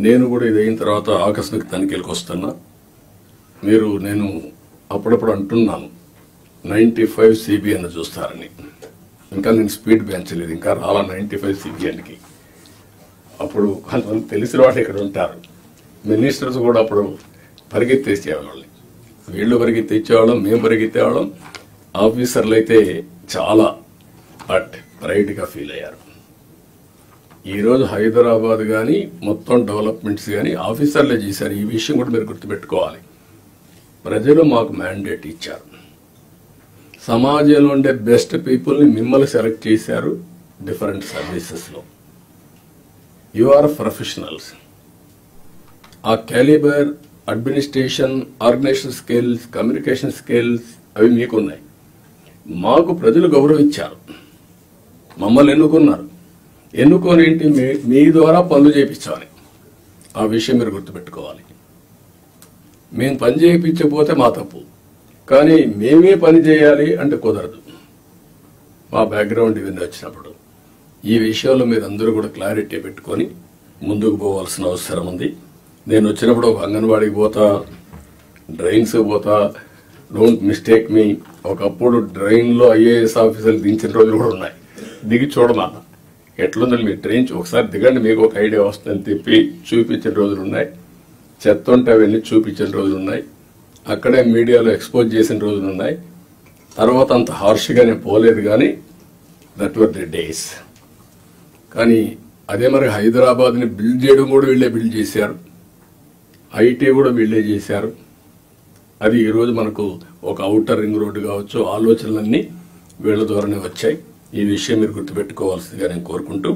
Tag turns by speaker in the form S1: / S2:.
S1: నేను కూడా ఇది అయిన తర్వాత ఆకస్మిక తనిఖీలకు వస్తున్నా. నేను అప్పుడప్పుడు అంటున్నాను 95 CBN చూస్తారని. ఇంకా నేను స్పీడ్ పెంచలేదు, ఇంకా రాలా 95 CBNకి. అప్పుడు కొంతమంది తెలిసిన వాళ్ళు ఇక్కడ ఉంటారు. మినిస్టర్స్ కూడా అప్పుడు పరిగెత్తేసేవాళ్ళని, వీళ్ళు పరిగెత్తేసేవాళ్ళం, మేము పరిగెత్తేవాళ్ళం. ఆఫీసర్లు అయితే చాలా ప్రైడ్గా ఫీల్ అయ్యారు. ఈరోజు హైదరాబాద్ కానీ మొత్తం డెవలప్మెంట్స్ కానీ ఆఫీసర్లే చేశారు. ఈ విషయం కూడా మీరు గుర్తుపెట్టుకోవాలి. ప్రజలు మాకు మ్యాండేట్ ఇచ్చారు. సమాజంలో ఉండే బెస్ట్ పీపుల్ని మిమ్మల్ని సెలెక్ట్ చేశారు డిఫరెంట్ సర్వీసెస్లో. You are professionals. ఆ calibre, administration, organisation skills, communication skills అవి మీకున్నాయి. మాకు ప్రజలు గౌరవించారు, మమ్మల్ని ఎన్నుకున్నారు. ఎన్నుకొని మీ ద్వారా పనులు చేయించాలి. ఆ విషయం మీరు గుర్తుపెట్టుకోవాలి. మేము పని చేయించకపోతే మా తప్పు, కానీ మేమే పని చేయాలి అంటే కుదరదు. మా బ్యాక్గ్రౌండ్ ఇవన్నీ వచ్చినప్పుడు ఈ విషయంలో మీరు అందరూ కూడా క్లారిటీ పెట్టుకొని ముందుకు పోవాల్సిన అవసరం ఉంది. నేను వచ్చినప్పుడు ఒక అంగన్వాడీకి పోతా, డ్రైన్స్ పోతా. డోంట్ మిస్టేక్ మీ. ఒకప్పుడు డ్రైన్లో IAS ఆఫీసర్లు దించిన రోజులు కూడా ఉన్నాయి. దిగి చూడమా ఎట్లుందో మీ ట్రైన్ ఒకసారి దిగండి, మీకు ఒక ఐడియా వస్తుందని తిప్పి చూపించిన రోజులు ఉన్నాయి. చెత్త ఉంటే అవన్నీ చూపించిన రోజులు ఉన్నాయి. అక్కడే మీడియాలో ఎక్స్పోజ్ చేసిన రోజులు ఉన్నాయి. తర్వాత అంత హార్ష్గానే పోలేదు, కానీ దట్ వర్ ది డేస్. కానీ అదే మరి హైదరాబాద్ని బిల్డ్ చేయడం కూడా వీళ్ళే బిల్డ్ చేశారు. IT కూడా వీళ్ళే చేశారు. అది ఈరోజు మనకు ఒక ఔటర్ రింగ్ రోడ్డు కావచ్చు, ఆలోచనలన్నీ వీళ్ళ ద్వారానే వచ్చాయి. ఈ విషయం మీరు గుర్తుపెట్టుకోవాల్సిందిగా నేను కోరుకుంటూ